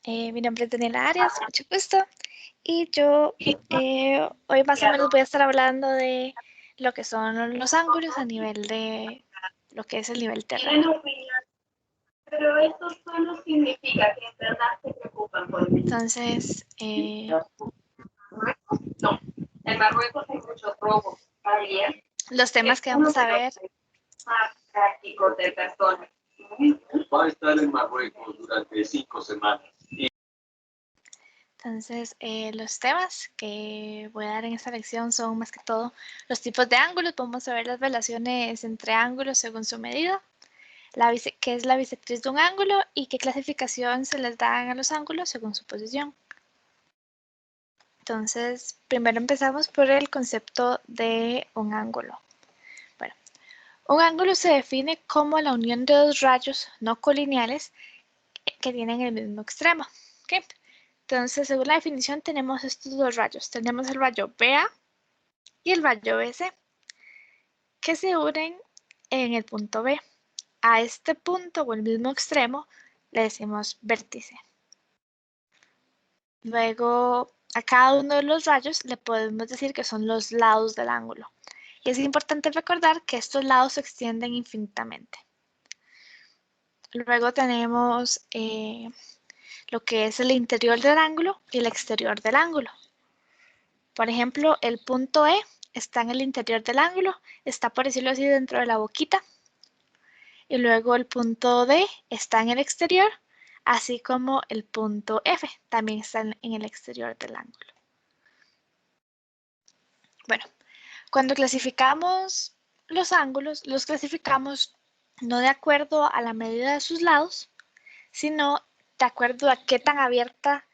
Mi nombre es Daniela Arias, mucho gusto. Y yo hoy más o menos voy a estar hablando de lo que son los ángulos a nivel de lo que es el nivel terreno. Pero esto solo significa que en verdad se preocupan por mí. Entonces, No, en Marruecos hay muchos robos. También los temas es que uno vamos a de los ver, más prácticos de personas. Va a estar en Marruecos durante 5 semanas. entonces los temas que voy a dar en esta lección son más que todo los tipos de ángulos. Vamos a ver las relaciones entre ángulos según su medida, qué es la bisectriz de un ángulo y qué clasificación se les dan a los ángulos según su posición. Entonces, primero empezamos por el concepto de un ángulo. Bueno, un ángulo se define como la unión de dos rayos no colineales que tienen el mismo extremo. ¿Okay? Entonces, según la definición, tenemos estos dos rayos. Tenemos el rayo BA y el rayo BC, que se unen en el punto B. A este punto o el mismo extremo le decimos vértice. Luego, a cada uno de los rayos le podemos decir que son los lados del ángulo. Y es importante recordar que estos lados se extienden infinitamente. Luego tenemos lo que es el interior del ángulo y el exterior del ángulo. Por ejemplo, el punto E está en el interior del ángulo, está por decirlo así dentro de la boquita. Y luego el punto D está en el exterior, así como el punto F también está en el exterior del ángulo. Bueno, cuando clasificamos los ángulos, los clasificamos no de acuerdo a la medida de sus lados, sino de acuerdo a qué tan abierta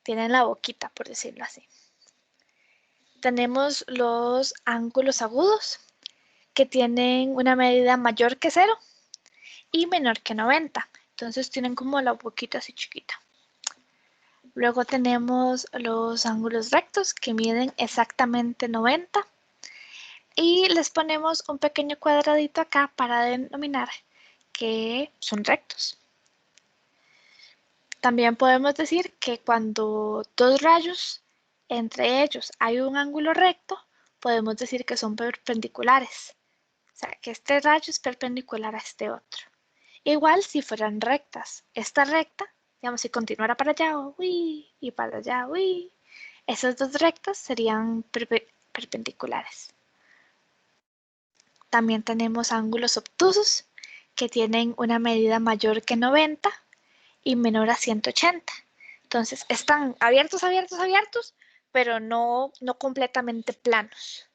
tienen la boquita, por decirlo así. Tenemos los ángulos agudos, que tienen una medida mayor que 0 y menor que 90. Entonces tienen como la boquita así chiquita. Luego tenemos los ángulos rectos, que miden exactamente 90. Y les ponemos un pequeño cuadradito acá para denominar que son rectos. También podemos decir que cuando dos rayos, entre ellos hay un ángulo recto, podemos decir que son perpendiculares. O sea, que este rayo es perpendicular a este otro. Igual si fueran rectas. Esta recta, digamos, si continuara para allá, uy, y para allá, uy, esas dos rectas serían perpendiculares. También tenemos ángulos obtusos, que tienen una medida mayor que 90 y menor a 180. Entonces, están abiertos, abiertos, abiertos, pero no completamente planos.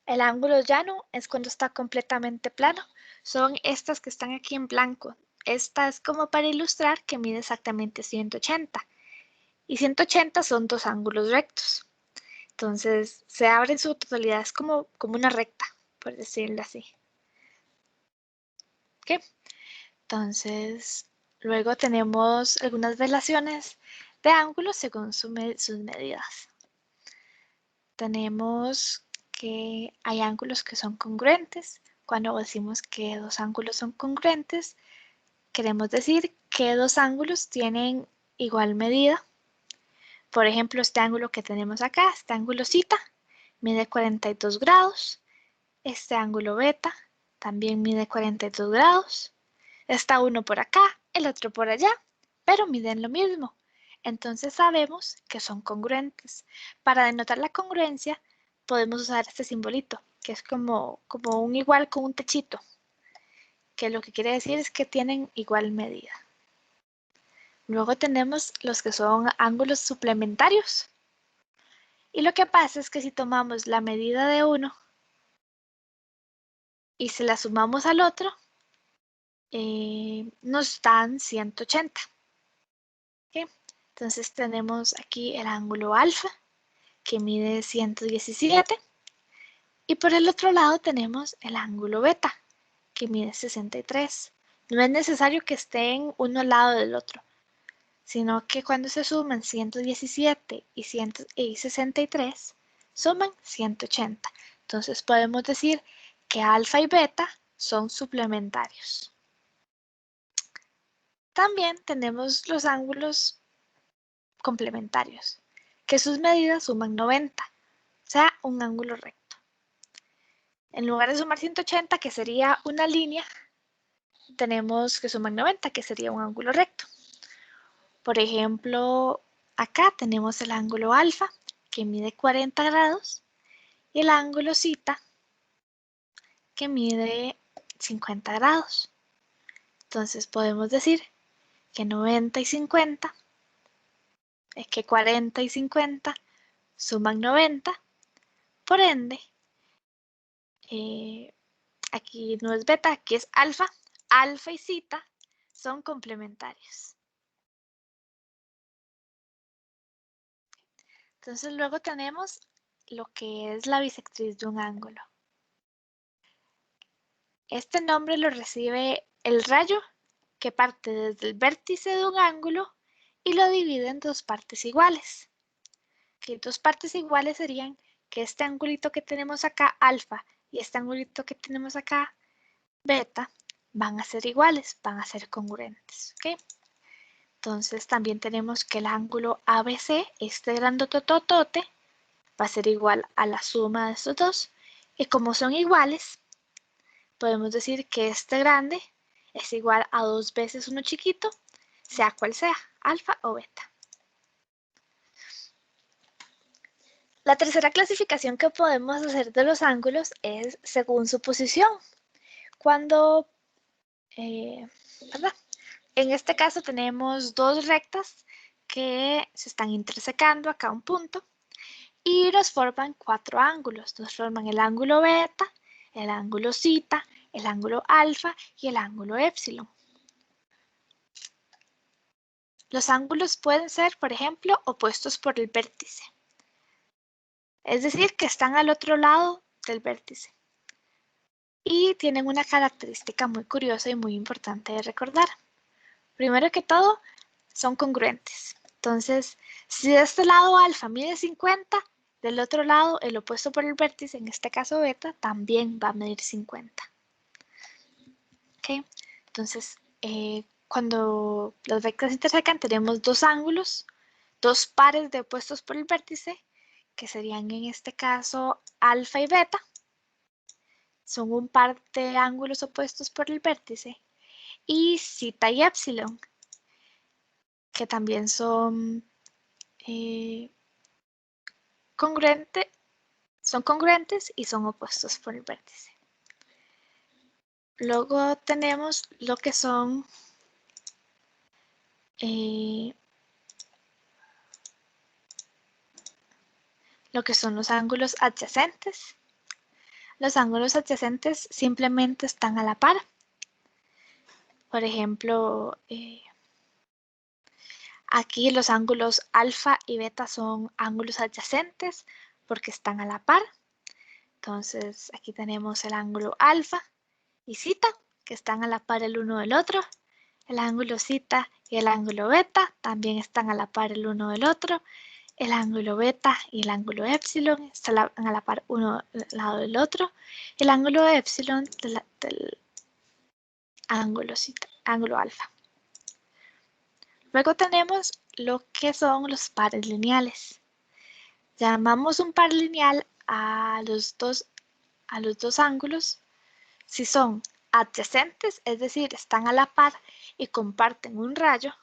El ángulo llano es cuando está completamente plano. Son estas que están aquí en blanco. Esta es como para ilustrar que mide exactamente 180. Y 180 son dos ángulos rectos. Entonces, se abre en su totalidad, es como una recta, por decirlo así. ¿Okay? Entonces, luego tenemos algunas relaciones de ángulos según sus medidas. Tenemos que hay ángulos que son congruentes. Cuando decimos que dos ángulos son congruentes, queremos decir que dos ángulos tienen igual medida. Por ejemplo, este ángulo que tenemos acá, este ángulo zeta, mide 42 grados. Este ángulo beta también mide 42 grados. Está uno por acá, el otro por allá, pero miden lo mismo. Entonces sabemos que son congruentes. Para denotar la congruencia podemos usar este simbolito, que es como un igual con un techito, que lo que quiere decir es que tienen igual medida. Luego tenemos los que son ángulos suplementarios. Y lo que pasa es que si tomamos la medida de uno y se la sumamos al otro, nos dan 180. ¿Okay? Entonces tenemos aquí el ángulo alfa, que mide 117. Y por el otro lado tenemos el ángulo beta, que mide 63. No es necesario que estén uno al lado del otro, sino que cuando se suman 117 y 63, suman 180. Entonces podemos decir que alfa y beta son suplementarios. También tenemos los ángulos complementarios, que sus medidas suman 90, o sea, un ángulo recto. En lugar de sumar 180, que sería una línea, tenemos que sumar 90, que sería un ángulo recto. Por ejemplo, acá tenemos el ángulo alfa, que mide 40 grados, y el ángulo zeta, que mide 50 grados. Entonces podemos decir que 90 y 50, es que 40 y 50 suman 90, por ende, aquí no es beta, aquí es alfa. Alfa y zeta son complementarios. Entonces luego tenemos lo que es la bisectriz de un ángulo. Este nombre lo recibe el rayo que parte desde el vértice de un ángulo y lo divide en dos partes iguales. Que dos partes iguales serían que este angulito que tenemos acá, alfa, y este angulito que tenemos acá, beta, van a ser iguales, van a ser congruentes. ¿Okay? Entonces también tenemos que el ángulo ABC, este grandototote, va a ser igual a la suma de estos dos. Y como son iguales, podemos decir que este grande es igual a 2 veces uno chiquito, sea cual sea, alfa o beta. La tercera clasificación que podemos hacer de los ángulos es según su posición. Cuando, ¿verdad? En este caso tenemos dos rectas que se están intersecando acá un punto y nos forman 4 ángulos. Nos forman el ángulo beta, el ángulo zeta, el ángulo alfa y el ángulo épsilon. Los ángulos pueden ser, por ejemplo, opuestos por el vértice. Es decir, que están al otro lado del vértice. Y tienen una característica muy curiosa y muy importante de recordar. Primero que todo, son congruentes. Entonces, si de este lado alfa mide 50, del otro lado, el opuesto por el vértice, en este caso beta, también va a medir 50. ¿Okay? Entonces, cuando las rectas intersecan, tenemos dos ángulos, dos pares de opuestos por el vértice, que serían en este caso alfa y beta. Son un par de ángulos opuestos por el vértice. Y zeta y épsilon, que también son congruentes y son opuestos por el vértice. Luego tenemos lo que son los ángulos adyacentes. Los ángulos adyacentes simplemente están a la par. Por ejemplo, aquí los ángulos alfa y beta son ángulos adyacentes porque están a la par. Entonces aquí tenemos el ángulo alfa y zeta, que están a la par el uno del otro. El ángulo zeta y el ángulo beta también están a la par el uno del otro. El ángulo beta y el ángulo épsilon están a la par uno al lado del otro. El ángulo épsilon del ángulo alfa. Luego tenemos lo que son los pares lineales. Llamamos un par lineal a los dos ángulos si son adyacentes, es decir, están a la par y comparten un rayo,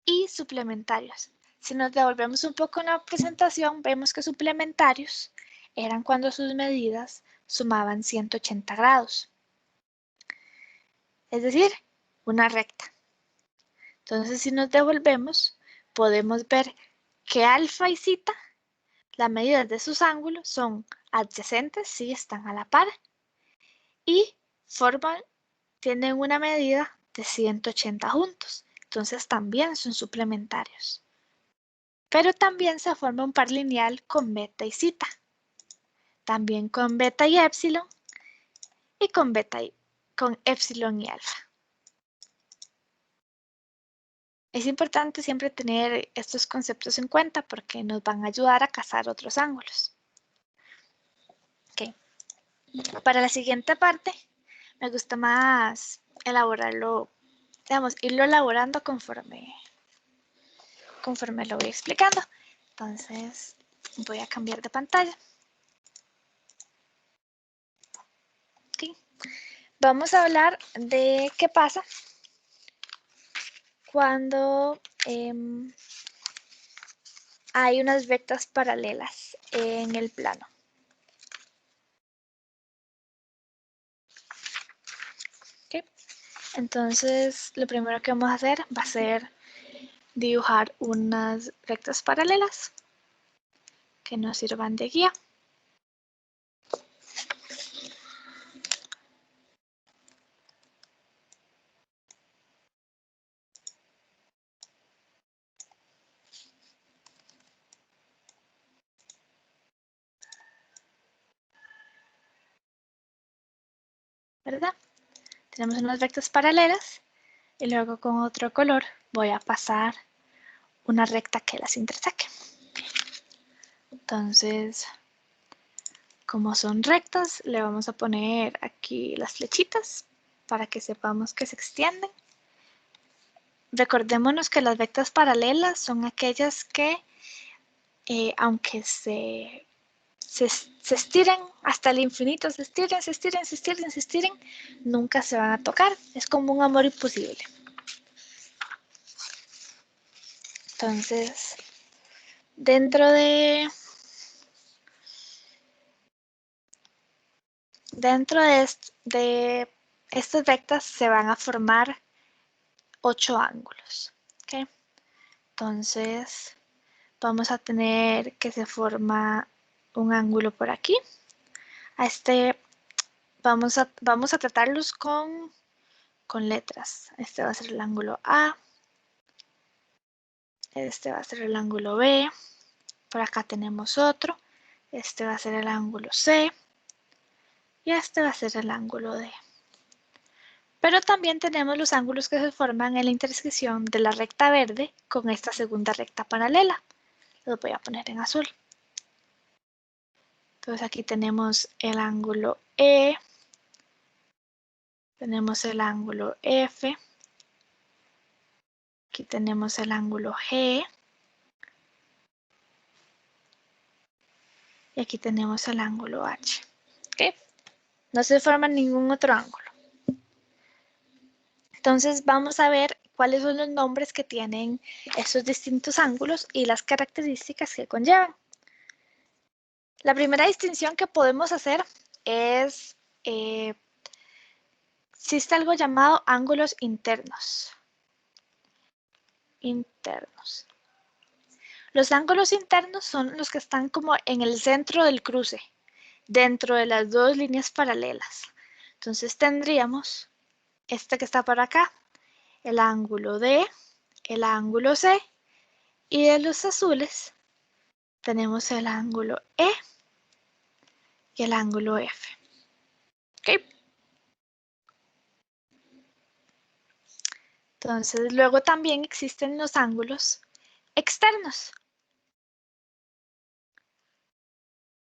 y suplementarios. Si nos devolvemos un poco en la presentación, vemos que suplementarios eran cuando sus medidas sumaban 180 grados. Es decir, una recta. Entonces, si nos devolvemos, podemos ver que alfa y zeta, las medidas de sus ángulos son adyacentes, sí están a la par, y tienen una medida de 180 juntos. Entonces también son suplementarios. Pero también se forma un par lineal con beta y zeta. También con beta y épsilon y con épsilon y alfa. Es importante siempre tener estos conceptos en cuenta porque nos van a ayudar a cazar otros ángulos. Okay. Para la siguiente parte me gusta más elaborarlo digamos, irlo elaborando conforme lo voy explicando. Entonces, voy a cambiar de pantalla. Okay. Vamos a hablar de qué pasa cuando hay unas rectas paralelas en el plano. Okay. Entonces, lo primero que vamos a hacer va a ser dibujar unas rectas paralelas que nos sirvan de guía. ¿Verdad? Tenemos unas rectas paralelas y luego con otro color voy a pasar una recta que las interseque. Entonces, como son rectas, le vamos a poner aquí las flechitas para que sepamos que se extienden. Recordémonos que las rectas paralelas son aquellas que, aunque se estiren hasta el infinito, se estiren, nunca se van a tocar. Es como un amor imposible. Entonces, dentro de estas rectas se van a formar 8 ángulos. ¿Okay? Entonces, vamos a tener que se forma un ángulo por aquí. A este vamos a tratarlos con letras. Este va a ser el ángulo A. Este va a ser el ángulo B. Por acá tenemos otro. Este va a ser el ángulo C. Y este va a ser el ángulo D. Pero también tenemos los ángulos que se forman en la intersección de la recta verde con esta segunda recta paralela. Los voy a poner en azul. Entonces aquí tenemos el ángulo E, tenemos el ángulo F, aquí tenemos el ángulo G y aquí tenemos el ángulo H. ¿Okay? No se forma ningún otro ángulo. Entonces vamos a ver cuáles son los nombres que tienen estos distintos ángulos y las características que conllevan. La primera distinción que podemos hacer es, existe algo llamado ángulos internos. Los ángulos internos son los que están como en el centro del cruce, dentro de las dos líneas paralelas. Entonces tendríamos este que está por acá, el ángulo D, el ángulo C, y de los azules tenemos el ángulo E y el ángulo F. ¿Okay? Entonces luego también existen los ángulos externos.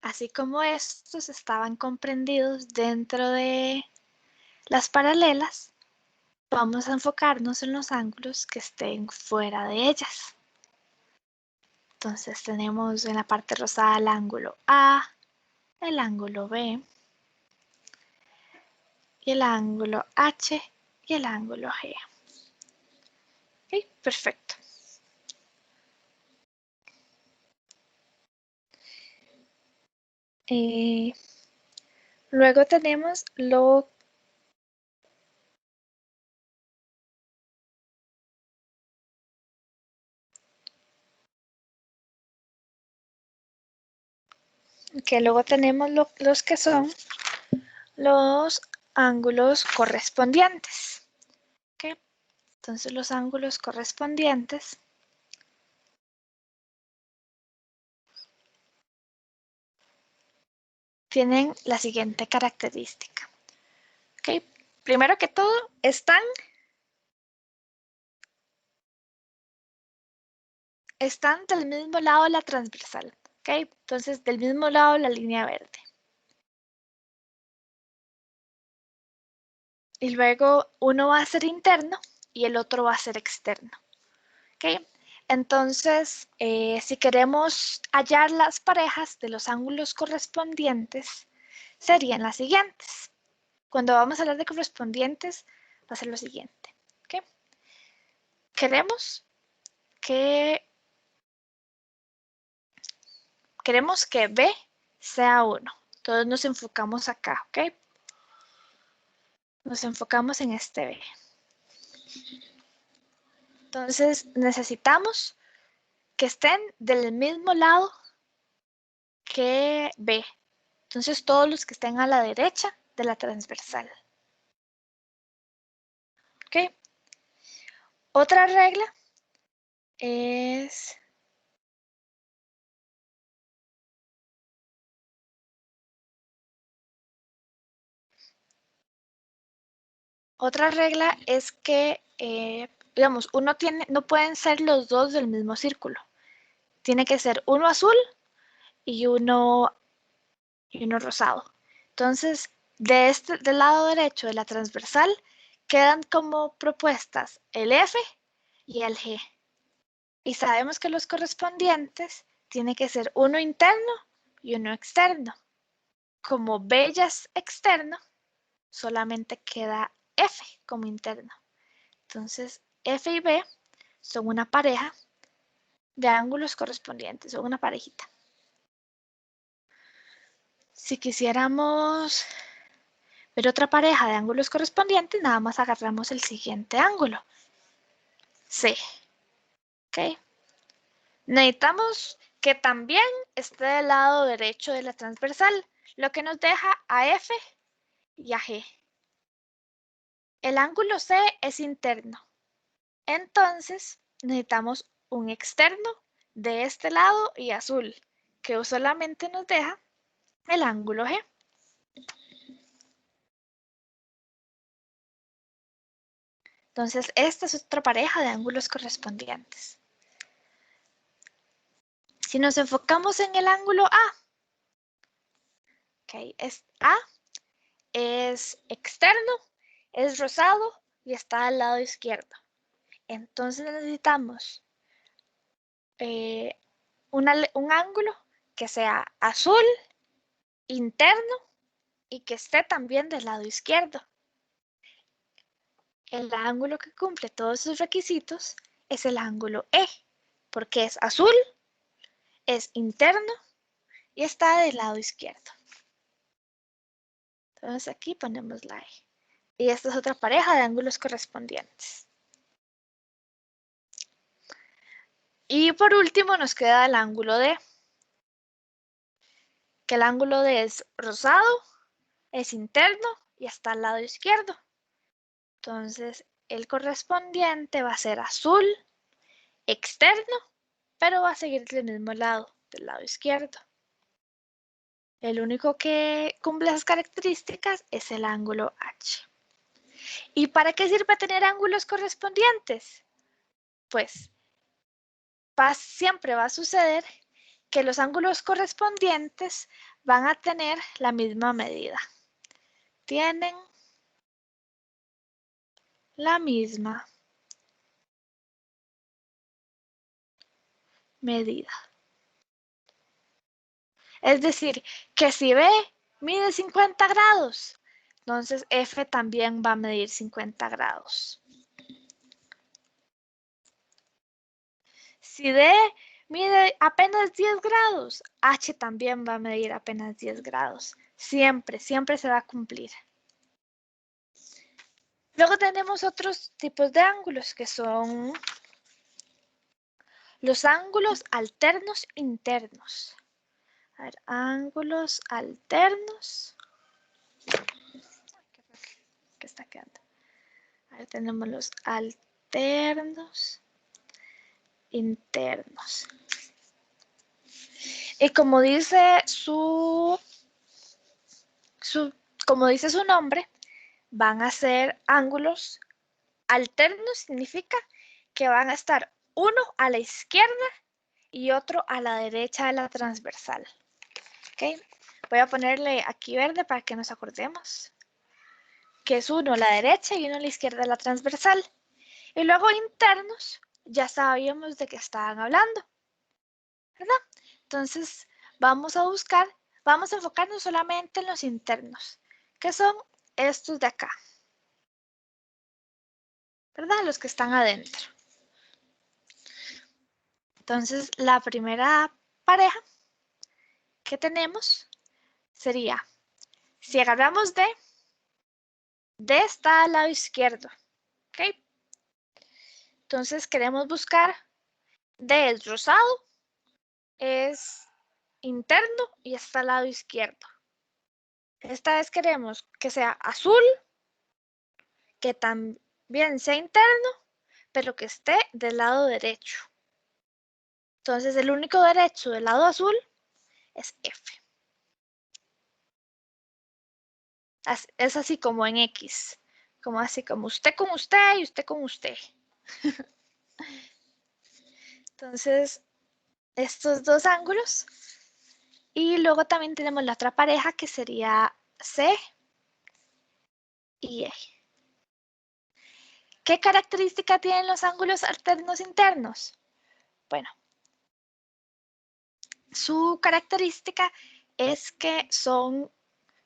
Así como estos estaban comprendidos dentro de las paralelas, vamos a enfocarnos en los ángulos que estén fuera de ellas. Entonces tenemos en la parte rosada el ángulo A, el ángulo B, y el ángulo H y el ángulo G. ¿Okay? Perfecto. Luego tenemos lo que luego tenemos los que son los ángulos correspondientes. ¿Okay? Entonces los ángulos correspondientes tienen la siguiente característica. ¿Okay? Primero que todo, están del mismo lado de la transversal. ¿Okay? Entonces, del mismo lado de la línea verde. Y luego uno va a ser interno y el otro va a ser externo. ¿Okay? Entonces, si queremos hallar las parejas de los ángulos correspondientes, serían las siguientes. Cuando vamos a hablar de correspondientes, va a ser lo siguiente. ¿Okay? Queremos que B sea 1. Entonces nos enfocamos acá, ¿ok? Nos enfocamos en este B. Entonces necesitamos que estén del mismo lado que B. Entonces todos los que estén a la derecha de la transversal. ¿Ok? Otra regla es que, digamos, no pueden ser los dos del mismo círculo. Tiene que ser uno azul y uno rosado. Entonces, del lado derecho de la transversal quedan como propuestas el F y el G. Y sabemos que los correspondientes tiene que ser uno interno y uno externo. Como B ya es externo, solamente queda F como interno. Entonces, F y B son una pareja de ángulos correspondientes, son una parejita. Si quisiéramos ver otra pareja de ángulos correspondientes, nada más agarramos el siguiente ángulo, C. ¿Ok? Necesitamos que también esté del lado derecho de la transversal, lo que nos deja a F y a G. El ángulo C es interno, entonces necesitamos un externo de este lado y azul, que solamente nos deja el ángulo G. Entonces, esta es otra pareja de ángulos correspondientes. Si nos enfocamos en el ángulo A, okay, A es externo, es rosado y está al lado izquierdo. Entonces necesitamos un ángulo que sea azul, interno y que esté también del lado izquierdo. El ángulo que cumple todos esos requisitos es el ángulo E, porque es azul, es interno y está del lado izquierdo. Entonces aquí ponemos la E. Y esta es otra pareja de ángulos correspondientes. Y por último nos queda el ángulo D, que el ángulo D es rosado, es interno y está al lado izquierdo. Entonces el correspondiente va a ser azul, externo, pero va a seguir del mismo lado, del lado izquierdo. El único que cumple esas características es el ángulo H. ¿Y para qué sirve tener ángulos correspondientes? Pues siempre va a suceder que los ángulos correspondientes van a tener la misma medida. Tienen la misma medida. Es decir, que si B mide 50 grados, entonces F también va a medir 50 grados. Si D mide apenas 10 grados, H también va a medir apenas 10 grados. Siempre se va a cumplir. Luego tenemos otros tipos de ángulos que son los ángulos alternos internos. A ver, ángulos alternos. ¿Qué está quedando? A ver, tenemos los alternos internos. Y como dice como dice su nombre, van a ser ángulos alternos, significa que van a estar uno a la izquierda y otro a la derecha de la transversal. ¿Okay? Voy a ponerle aquí verde para que nos acordemos que es uno a la derecha y uno a la izquierda de la transversal. Y luego internos, ya sabíamos de qué estaban hablando, ¿verdad? Entonces vamos a buscar, vamos a enfocarnos solamente en los internos, que son estos de acá, ¿verdad? Los que están adentro. Entonces la primera pareja que tenemos sería, si agarramos D está al lado izquierdo, ¿ok? Entonces queremos buscar D es rosado, es interno y está al lado izquierdo. Esta vez queremos que sea azul, que también sea interno, pero que esté del lado derecho. Entonces el único derecho del lado azul es F. Es así como en X, como así como usted con usted y usted con usted. Entonces, estos dos ángulos. Y luego también tenemos la otra pareja que sería C y E. ¿Qué característica tienen los ángulos alternos internos? Bueno, su característica es que son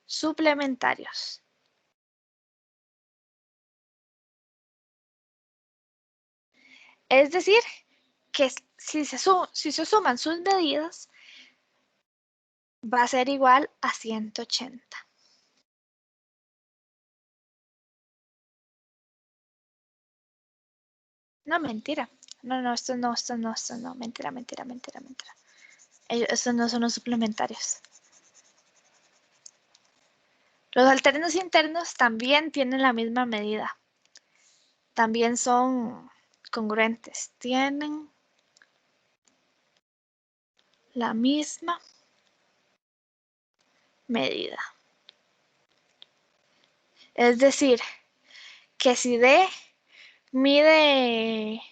suplementarios. Es decir, que si se suman sus medidas, va a ser igual a 180. No, mentira. No, esto no, mentira. Estos no son los suplementarios. Los alternos internos también tienen la misma medida. También son congruentes. Tienen la misma medida. Es decir, que si D mide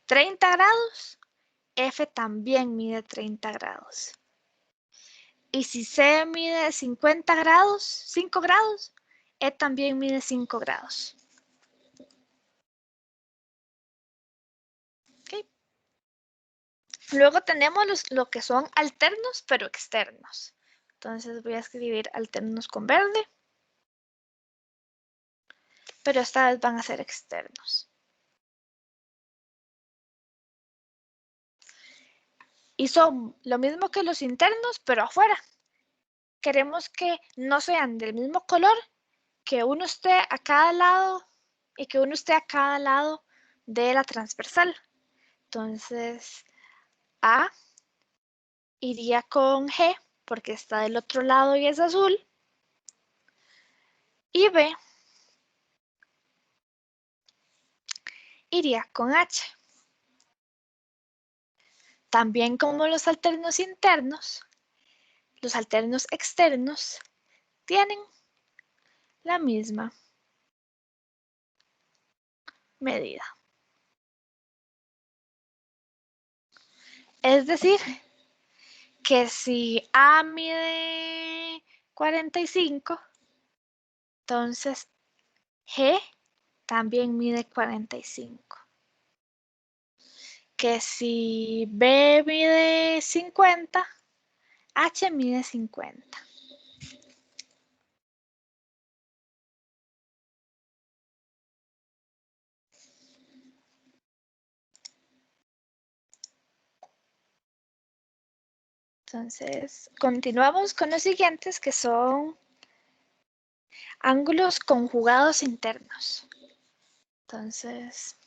30 grados, F también mide 30 grados. Y si C mide 50 grados, 5 grados, E también mide 5 grados. Okay. Luego tenemos lo que son alternos, pero externos. Entonces voy a escribir alternos con verde, pero esta vez van a ser externos. Y son lo mismo que los internos, pero afuera. Queremos que no sean del mismo color, que uno esté a cada lado y que uno esté a cada lado de la transversal. Entonces, A iría con G porque está del otro lado y es azul. Y B iría con H. También como los alternos internos, los alternos externos tienen la misma medida. Es decir, que si A mide 45, entonces G también mide 45. Que si B mide 50, H mide 50. Entonces, continuamos con los siguientes que son ángulos conjugados internos. Entonces,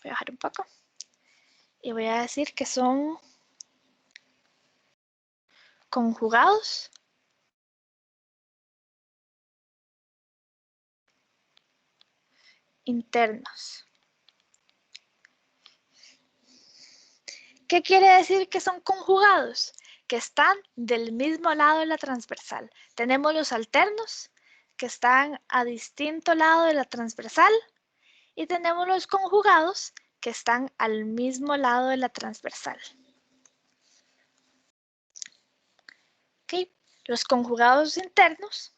voy a bajar un poco y voy a decir que son conjugados internos. ¿Qué quiere decir que son conjugados? Que están del mismo lado de la transversal. Tenemos los alternos que están a distinto lado de la transversal y tenemos los conjugados que están al mismo lado de la transversal. ¿Okay? Los conjugados internos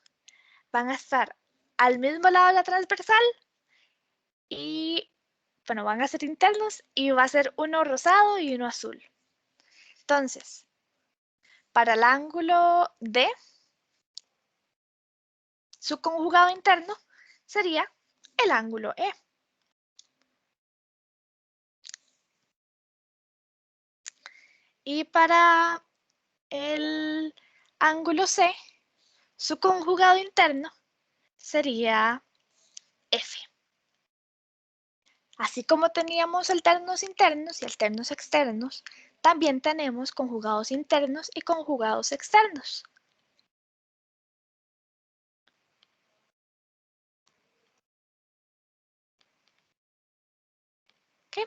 van a estar al mismo lado de la transversal y, bueno, van a ser internos y va a ser uno rosado y uno azul. Entonces, para el ángulo D, su conjugado interno sería el ángulo E. Y para el ángulo C, su conjugado interno sería F. Así como teníamos alternos internos y alternos externos, también tenemos conjugados internos y conjugados externos. ¿Okay?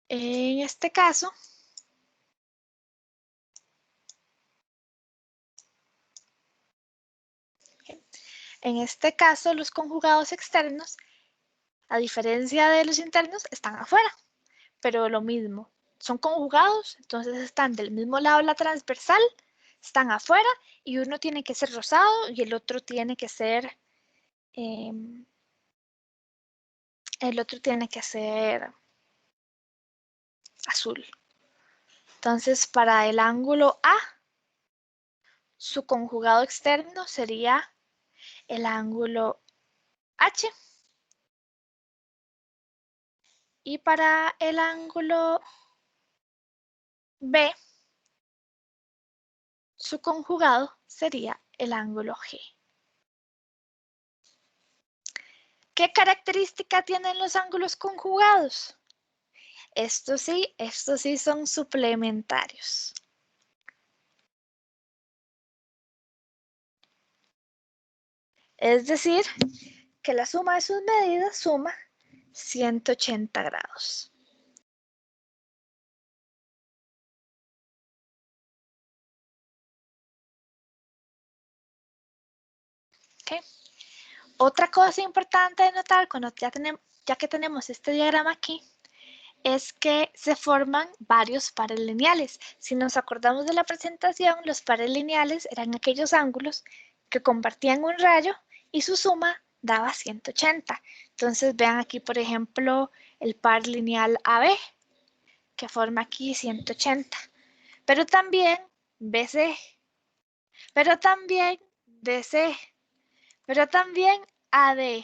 En este caso, los conjugados externos, a diferencia de los internos, están afuera, pero lo mismo, son conjugados, entonces están del mismo lado de la transversal, están afuera y uno tiene que ser rosado y el otro tiene que ser azul. Entonces, para el ángulo A, su conjugado externo sería el ángulo H. Y para el ángulo B, su conjugado sería el ángulo G. ¿Qué característica tienen los ángulos conjugados? Estos sí son suplementarios. Es decir, que la suma de sus medidas suma 180 grados. ¿Okay? Otra cosa importante de notar cuando ya que tenemos este diagrama aquí, es que se forman varios pares lineales. Si nos acordamos de la presentación, los pares lineales eran aquellos ángulos que compartían un rayo y su suma daba 180. Entonces vean aquí, por ejemplo, el par lineal AB, que forma aquí 180. Pero también BC, pero también DC, pero también AD.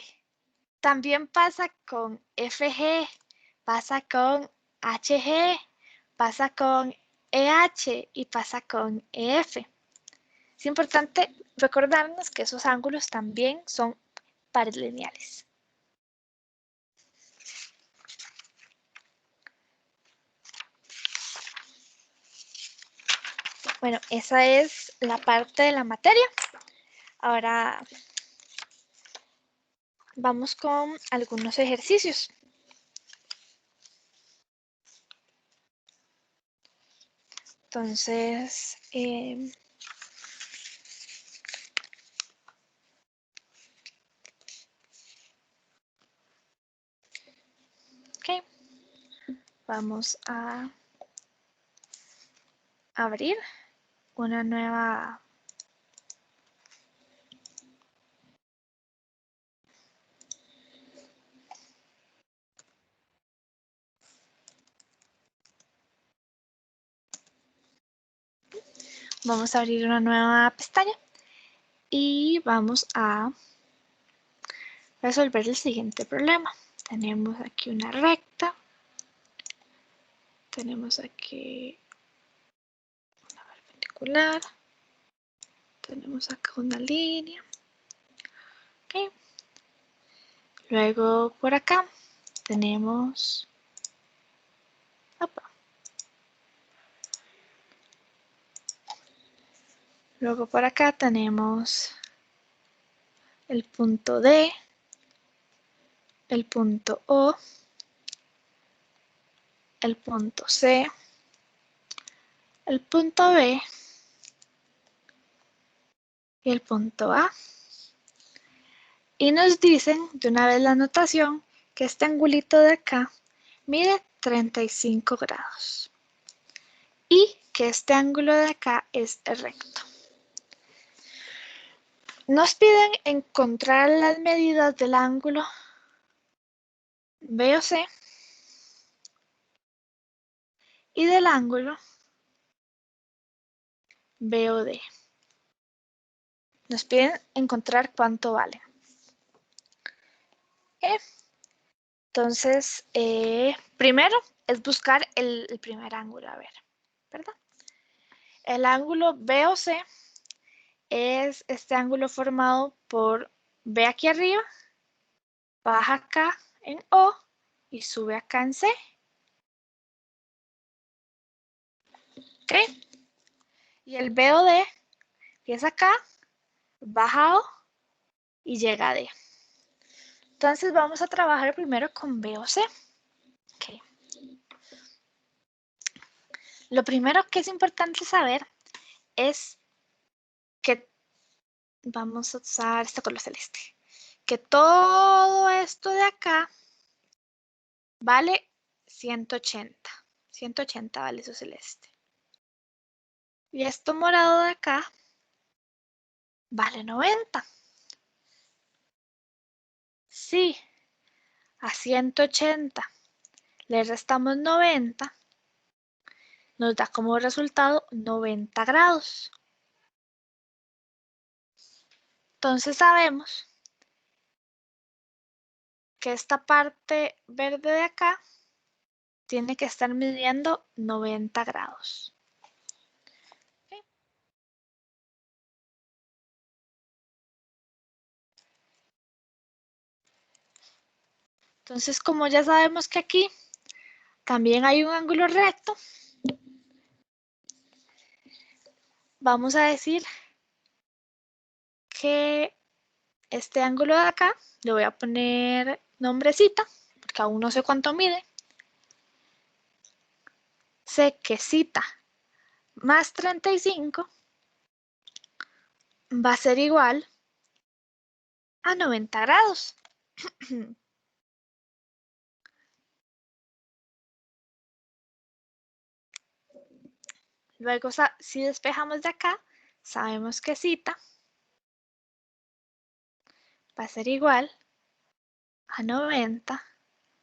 También pasa con FG, pasa con HG, pasa con EH y pasa con EF. Es importante recordarnos que esos ángulos también son pares lineales. Bueno, esa es la parte de la materia. Ahora vamos con algunos ejercicios. Entonces, ok, vamos a abrir una nueva pestaña y vamos a resolver el siguiente problema. Tenemos aquí una recta, tenemos aquí una perpendicular, tenemos acá una línea, okay. Luego por acá tenemos, luego por acá tenemos el punto D, el punto O, el punto C, el punto B y el punto A. Y nos dicen de una vez la notación que este angulito de acá mide 35 grados y que este ángulo de acá es recto. Nos piden encontrar las medidas del ángulo BOC y del ángulo BOD. Nos piden encontrar cuánto vale. Entonces, primero es buscar el primer ángulo, a ver, ¿verdad? El ángulo BOC es este ángulo formado por B aquí arriba, baja acá en O y sube acá en C. ¿Ok? Y el BOD empieza acá, baja a O y llega a D. Entonces vamos a trabajar primero con BOC. Okay. Lo primero que es importante saber es que vamos a usar este color celeste. Que todo esto de acá vale 180. 180 vale eso celeste. Y esto morado de acá vale 90. Sí, a 180 le restamos 90, nos da como resultado 90 grados. Entonces sabemos que esta parte verde de acá tiene que estar midiendo 90 grados. ¿Okay? Entonces, como ya sabemos que aquí también hay un ángulo recto, vamos a decir que este ángulo de acá, le voy a poner nombrecita, porque aún no sé cuánto mide. Sé que cita más 35 va a ser igual a 90 grados. Luego, si despejamos de acá, sabemos que cita va a ser igual a 90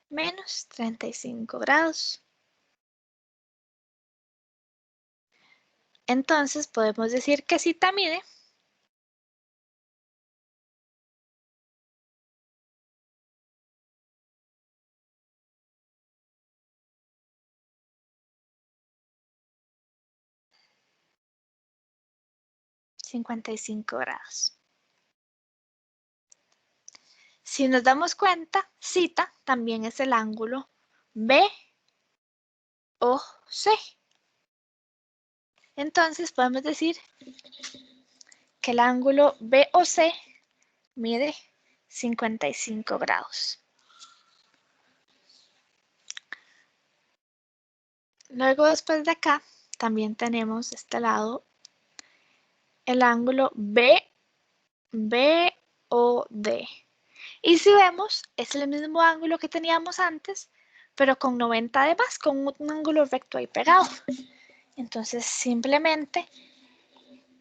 menos 35 grados. Entonces podemos decir que cita mide 55 grados. Si nos damos cuenta, cita también es el ángulo BOC. Entonces podemos decir que el ángulo BOC mide 55 grados. Luego, después de acá, también tenemos este lado el ángulo BOD. Y si vemos, es el mismo ángulo que teníamos antes, pero con 90 de más, con un ángulo recto ahí pegado. Entonces, simplemente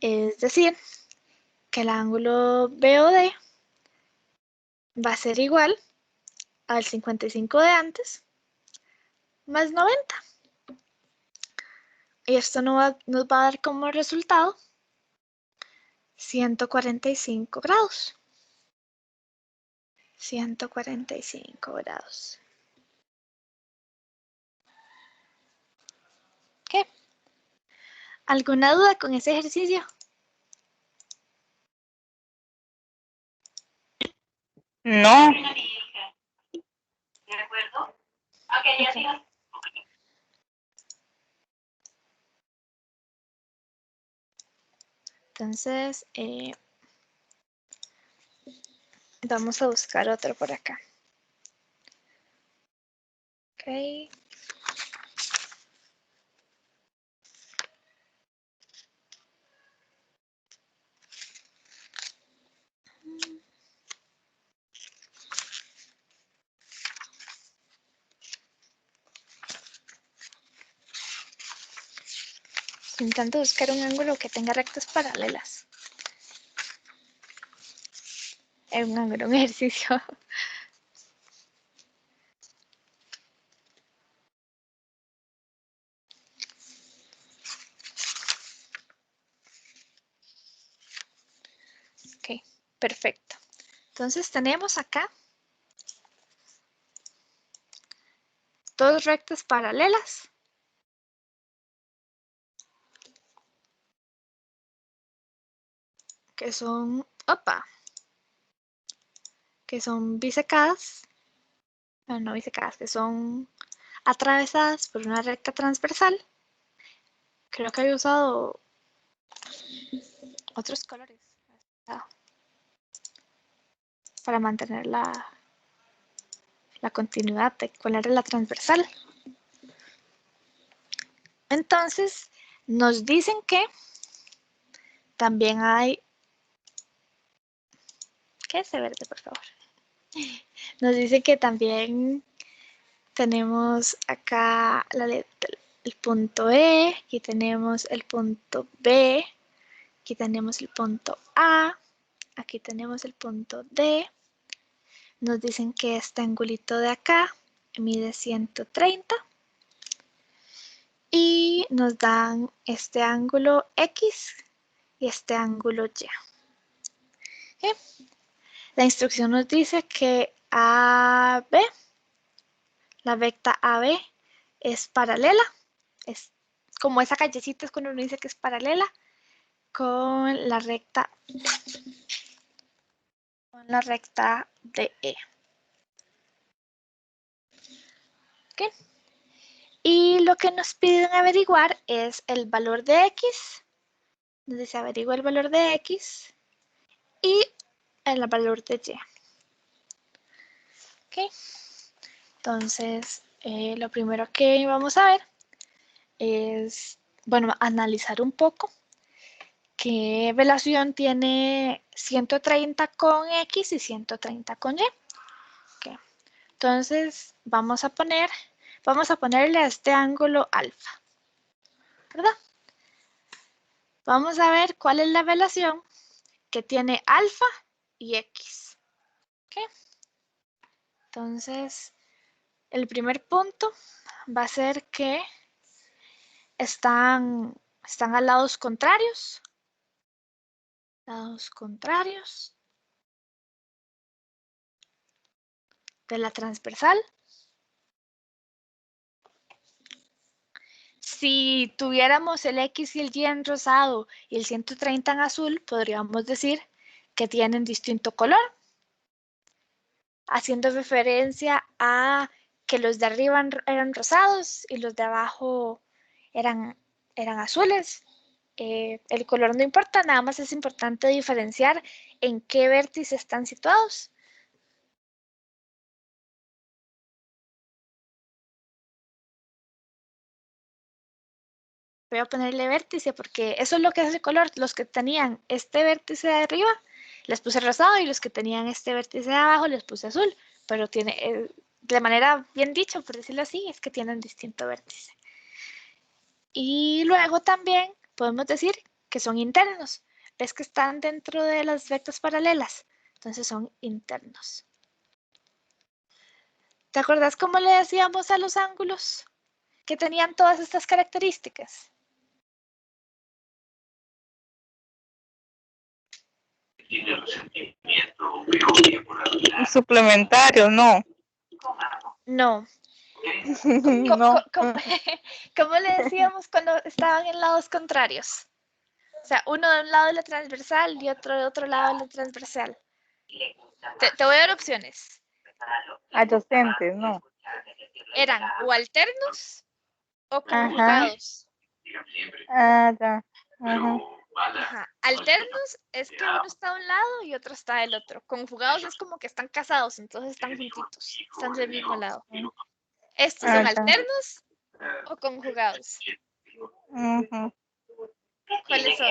es decir que el ángulo BOD va a ser igual al 55 de antes más 90. Y esto nos va a dar como resultado 145 grados. 145 grados. ¿Qué? ¿Alguna duda con ese ejercicio? No. ¿De acuerdo? Ok, ya sigas. Entonces, vamos a buscar otro por acá. Ok. Intento buscar un ángulo que tenga rectas paralelas. Es un ángulo, un ejercicio. Perfecto. Entonces tenemos acá dos rectas paralelas. Que son, que son bisecadas, bueno, no bisecadas, que son atravesadas por una recta transversal. Creo que había usado otros colores para mantener la continuidad de cuál era la transversal. Entonces, nos dicen que también hay... ¿Qué es ese verde, por favor? Nos dice que también tenemos acá el punto E, aquí tenemos el punto B, aquí tenemos el punto A, aquí tenemos el punto D. Nos dicen que este angulito de acá mide 130 y nos dan este ángulo X y este ángulo Y. ¿Okay? La instrucción nos dice que AB, la recta AB es paralela, es como esa callecita es cuando uno dice que es paralela con la recta DE. ¿Okay? Y lo que nos piden averiguar es el valor de X. Nos dice averigua el valor de X y el valor de Y. ¿Okay? Entonces, lo primero que vamos a ver es, bueno, analizar un poco qué relación tiene 130 con X y 130 con Y. Okay. Entonces, vamos a ponerle a este ángulo alfa, ¿verdad? Vamos a ver cuál es la relación que tiene alfa y X. ¿Okay? Entonces, el primer punto va a ser que están a lados contrarios. Lados contrarios de la transversal. Si tuviéramos el X y el Y en rosado y el 130 en azul, podríamos decir que tienen distinto color, haciendo referencia a que los de arriba eran rosados y los de abajo eran azules. El color no importa, nada más es importante diferenciar en qué vértice están situados. Voy a ponerle vértice porque eso es lo que hace el color. Los que tenían este vértice de arriba les puse rosado y los que tenían este vértice de abajo les puse azul. Pero tiene, de manera bien dicha, por decirlo así, es que tienen distinto vértice. Y luego también podemos decir que son internos. ¿Ves que están dentro de las rectas paralelas? Entonces son internos. ¿Te acuerdas cómo le decíamos a los ángulos que tenían todas estas características? Suplementario, no. No. No. ¿Cómo le decíamos cuando estaban en lados contrarios? O sea, uno de un lado de la transversal y otro de otro lado de la transversal. Te voy a dar opciones. Adyacentes, no. Eran o alternos o conjugados. Ah, ya. Ajá. Ajá. Alternos es que uno está a un lado y otro está del otro. Conjugados es como que están casados, entonces están juntitos, están del mismo lado. ¿Estos son alternos o conjugados? Ujú. ¿Cuáles son?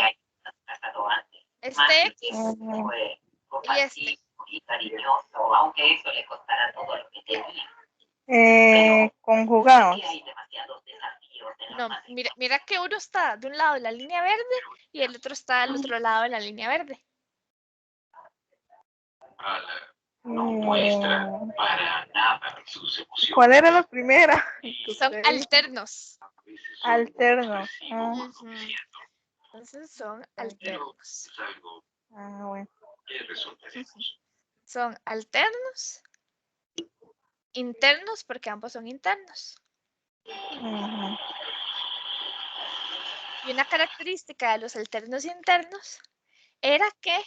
Este X y este. Conjugados. No, mira que uno está de un lado de la línea verde y el otro está del otro lado de la línea verde. ¿Cuál era la primera? Son alternos. Alternos. Entonces son alternos. Ah, bueno. ¿Qué resolveremos? Son alternos, internos, porque ambos son internos. Ujú. Y una característica de los alternos internos era que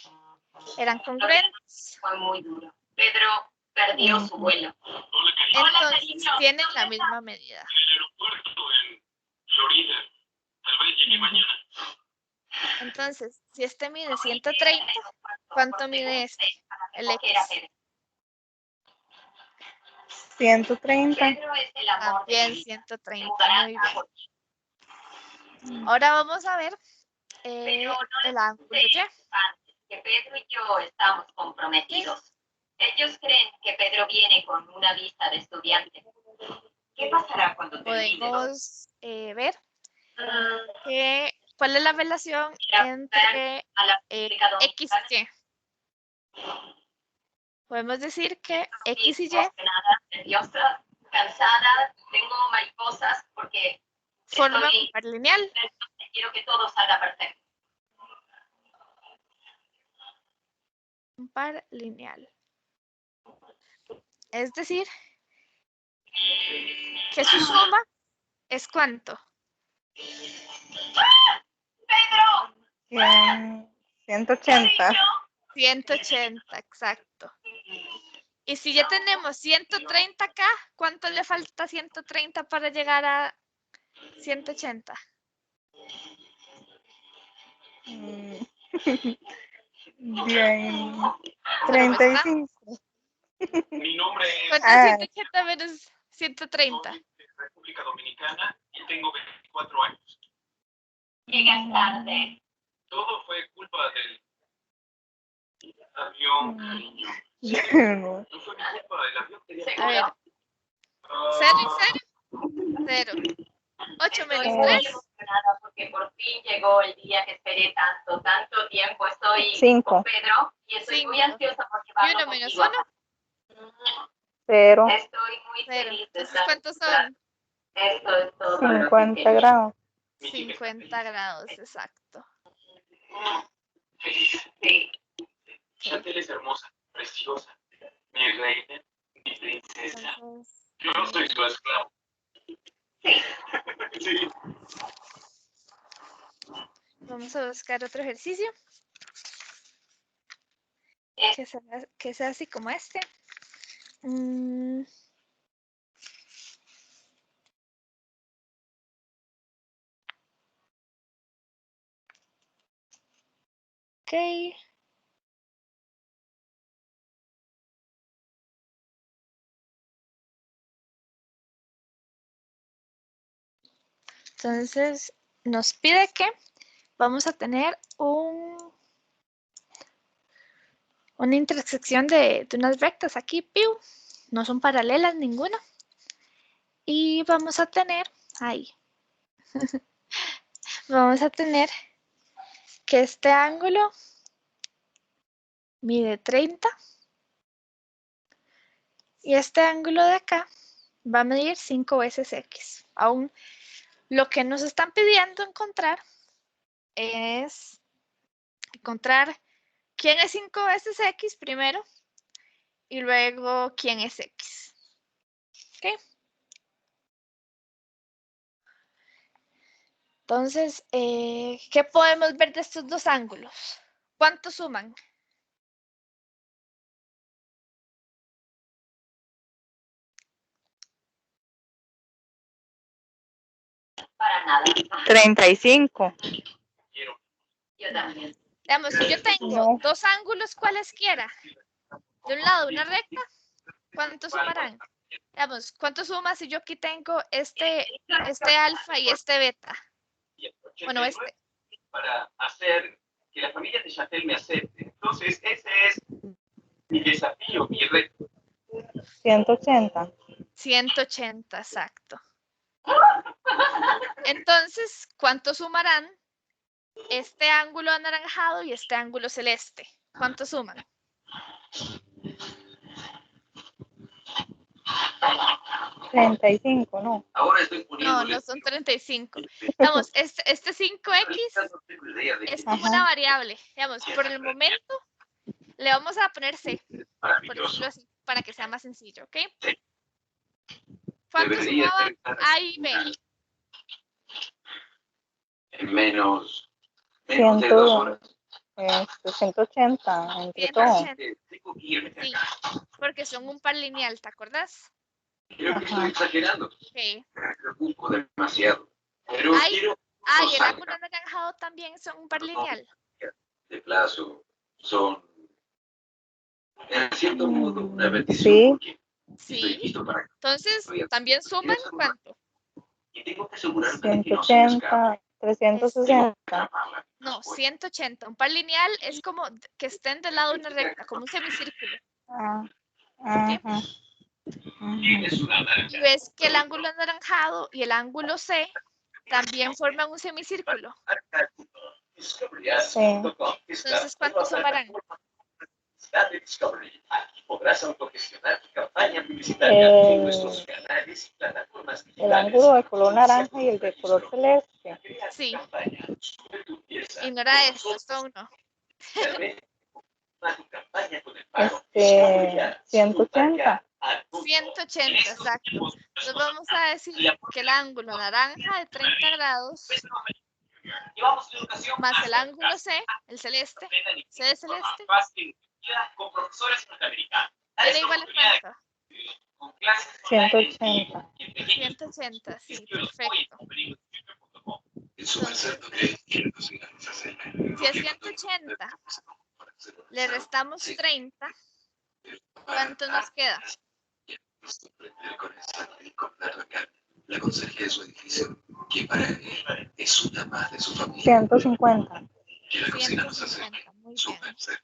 eran congruentes. Fue muy duro. Pedro perdió su vuelo. Entonces tienen la misma medida. En el aeropuerto en Florida. Tal vez llegue mañana. Entonces, si este mide 130, ¿cuánto mide este? El X. 130. Pedro es el amor de mi También vida. 130. Muy bien. Ahora vamos a ver el ángulo Y. Que Pedro y yo estamos comprometidos. Ellos creen que Pedro viene con una visa de estudiante. ¿Qué pasará cuando termine? Podemos ver cuál es la relación entre X y Y. Podemos decir que X y Y Nerviosa, cansada, tengo mariposas porque forman un par lineal. quiero que todo salga perfecto. Un par lineal. Es decir, que su suma es ¿cuánto? ¡Pedro! 180. 180, exacto. Y si ya tenemos 130 acá, ¿cuánto le falta 130 para llegar a 180? Bien. 35. Mi nombre es ¿Cuánto es 180 menos 130? Soy de República Dominicana y tengo 24 años. Llegas tarde. Todo fue culpa del avión, cariño. No. No fue mi culpa, el avión tenía A ver, 0 y 0, 0. 8 menos Estoy muy 3. emocionada porque por fin llegó el día que esperé tanto tiempo. Estoy 5. con Pedro y estoy muy 5. ansiosa por Y llevarlo 1 menos contigo. 1, 0. Estoy muy 0. feliz de Entonces, estar. ¿cuántos son? Esto es todo. 50 grados. 50 grados, exacto. Feliz. Sí. Chantel es hermosa, preciosa, mi reina, mi princesa. Entonces, Yo no soy su esclavo. Sí. vamos a buscar otro ejercicio que sea así como este. Ok. Entonces, nos pide que vamos a tener una intersección de unas rectas aquí, piu. No son paralelas ninguna. Y vamos a tener, ahí, vamos a tener que este ángulo mide 30 y este ángulo de acá va a medir 5 veces X. Aún lo que nos están pidiendo encontrar es encontrar quién es 5 veces X primero y luego quién es X. ¿Ok? Entonces, ¿qué podemos ver de estos dos ángulos? ¿Cuánto suman? Para nada. 35. Yo también. Veamos, si yo tengo dos ángulos cualesquiera, de un lado una recta, ¿cuánto sumarán? Veamos, ¿cuánto suma si yo aquí tengo este alfa y este beta? Bueno, este. Para hacer que la familia de Chantel me acepte. Entonces, ese es mi desafío, mi reto. 180. 180, exacto. Entonces, ¿cuánto sumarán este ángulo anaranjado y este ángulo celeste? ¿Cuánto suman? 35, ¿no? Ahora estoy poniendo. No son 35. Vamos, este 5X es como una variable. Digamos, por el momento Le vamos a poner C, por Maravilloso. decirlo así, para que sea más sencillo, ¿ok? Sí. ¿Cuánto Debería sumaban estar A y B? en menos de 2 horas. 180 entre todos. 180. Tengo que irme de Sí, acá. porque son un par lineal, ¿te acordás? Creo que estoy exagerando. Sí. Me preocupo demasiado. Pero Ay, quiero y el ángulo anaranjado también son un par lineal. de plazo son en cierto modo una Sí. bendición porque estoy Sí. listo para Entonces, ¿también suman cuánto? y tengo que asegurarme de que no se me escape. 180, 360. No, 180. Un par lineal es como que estén del lado de una recta, como un semicírculo. Ah, ajá. Tienes una Y naranja. ves que el ángulo anaranjado y el ángulo C también forman un semicírculo. Sí. Entonces, ¿cuánto sumarán? Aquí podrás autogestionar tu campaña publicitaria en nuestros canales y plataformas El digitales. ángulo de color naranja y el de color celeste. Sí. Ignora esto, esto uno. 180. 180, exacto. Entonces vamos a decir que el ángulo naranja de 30 grados más el ángulo C, el celeste, C de celeste, con profesores norteamericanos. era igual a cuánto? 180. 180, sí, perfecto. Entonces, si a 180 le restamos 30, ¿cuánto nos queda? La conserje de su edificio, que para él es una más de su familia. 150. Que la cocina nos hace 150, muy bien. súper cerca.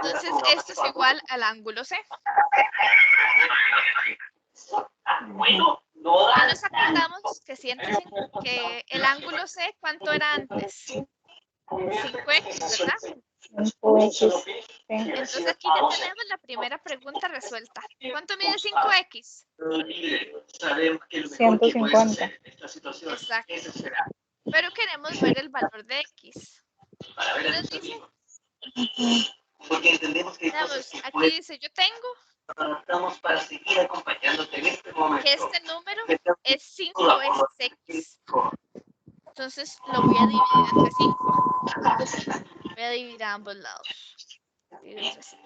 Entonces, esto es igual al ángulo C. Bueno, Y nos acordamos que, que el ángulo C, ¿cuánto era antes? 5x, ¿verdad? 5X. Sí. Entonces aquí ya tenemos la primera pregunta resuelta. ¿Cuánto mide 5x? sabemos que 150. Exacto. Pero queremos ver el valor de x. Para ver ¿Qué a nos tus dice? amigos. Porque entendemos que hay cosas Veamos, que aquí dice, yo tengo adaptamos para seguir acompañándote en este momento. que este número es 5 veces x. Entonces lo voy a dividir entre 5. Voy a dividir a ambos lados. Divido entre 5.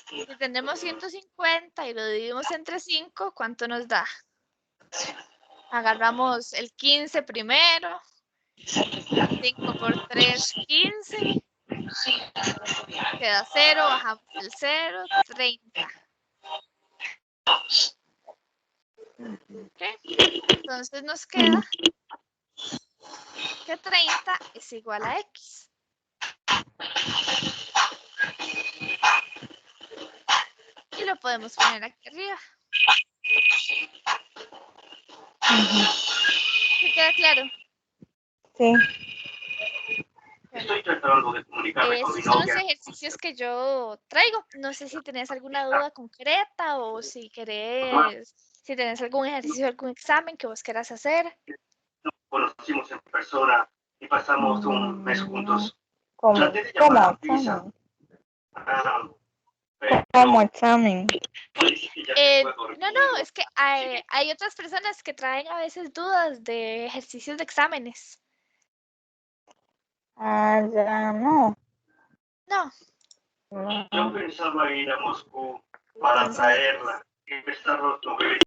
Si tenemos 150 y lo dividimos entre 5, ¿cuánto nos da? Agarramos el 15 primero. 5 por 3, 15. Queda 0, bajamos el 0, 30. ¿Okay? Entonces nos queda que 30 es igual a x. Y lo podemos poner aquí arriba. ¿Sí queda claro? Sí. Estoy tratando de comunicarme con mi Esos son los novia. ejercicios que yo traigo. No sé si tenés alguna duda concreta o si querés, si tenés algún ejercicio, algún examen que vos quieras hacer. Nos conocimos en persona y pasamos un mes juntos. ¿Cómo? Traté de ¿Cómo llamar a Luisa. examen? Pero ¿Cómo examen? parece que ya se fue dormido. No, es que hay otras personas que traen a veces dudas de ejercicios de exámenes. Ah, ya no. No, No. Yo pensaba ir a Moscú para Entonces- traerla y empezar los